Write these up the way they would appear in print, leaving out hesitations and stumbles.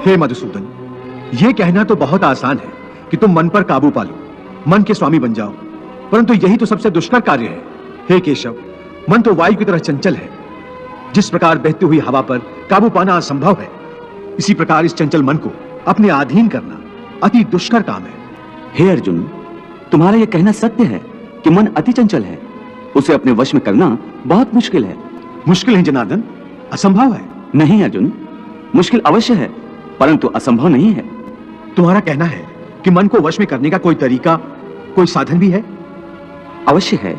हे मधुसूदन, यह कहना तो बहुत आसान है कि तुम मन पर काबू पालो, मन के स्वामी बन जाओ, परंतु यही तो सबसे दुष्कर कार्य है। हे केशव, मन तो वायु की तरह चंचल है। जिस प्रकार बहती हुई हवा पर काबू पाना असंभव है, इसी प्रकार इस चंचल मन को अपने अधीन करना अति दुष्कर काम है। हे अर्जुन, तुम्हारा यह कहना सत्य है कि मन अति चंचल है, उसे अपने वश में करना बहुत मुश्किल है। मुश्किल है जनार्दन, असंभव है। नहीं अर्जुन, मुश्किल अवश्य है, परंतु असंभव नहीं है। तुम्हारा कहना है कि मन को वश में करने का कोई तरीका, कोई साधन भी है? अवश्य है।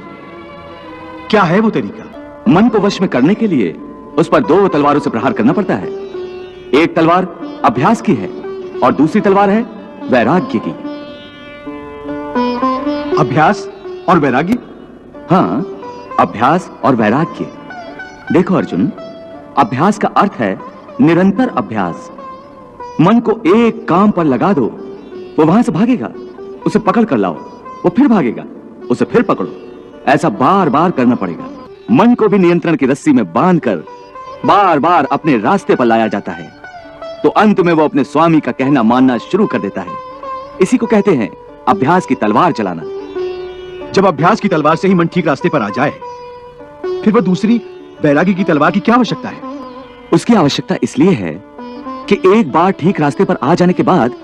क्या है वो तरीका? मन को वश में करने के लिए उस पर 2 तलवारों से प्रहार करना पड़ता है। एक तलवार अभ्यास की है और दूसरी तलवार है वैराग्य की। अभ्यास और वैराग्य? हाँ, अभ्यास और वैराग्य। देखो अर्जुन, अभ्यास का अर्थ है निरंतर अभ्यास। मन को एक काम पर लगा दो, वो वहां से भागेगा, उसे पकड़ कर लाओ, वो फिर भागेगा, उसे फिर पकड़ो, ऐसा बार बार करना पड़ेगा। मन को भी नियंत्रण की रस्सी में बांधकर बार बार अपने रास्ते पर लाया जाता है, तो अंत में वो अपने स्वामी का कहना मानना शुरू कर देता है। इसी को कहते हैं अभ्यास की तलवार चलाना। जब अभ्यास की तलवार से ही मन ठीक रास्ते पर आ जाए, फिर वह दूसरी वैराग्य की तलवार की क्या आवश्यकता है? उसकी आवश्यकता इसलिए है कि एक बार ठीक रास्ते पर आ जाने के बाद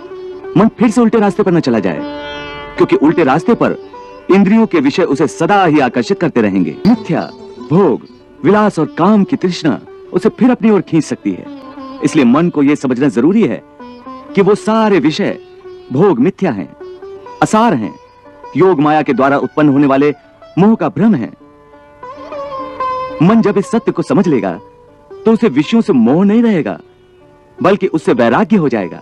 मन फिर से उल्टे रास्ते पर न चला जाए, क्योंकि उल्टे रास्ते पर इंद्रियों के विषय उसे सदा ही आकर्षित करते रहेंगे। मिथ्या, भोग, विलास और काम की तृष्णा उसे फिर अपनी ओर खींच सकती है। इसलिए मन को यह समझना जरूरी है कि वो सारे विषय भोग मिथ्या हैं, असार हैं, योग माया के द्वारा उत्पन्न होने वाले मोह का भ्रम है। मन जब इस सत्य को समझ लेगा तो उसे विषयों से मोह नहीं रहेगा, बल्कि उससे वैराग्य हो जाएगा।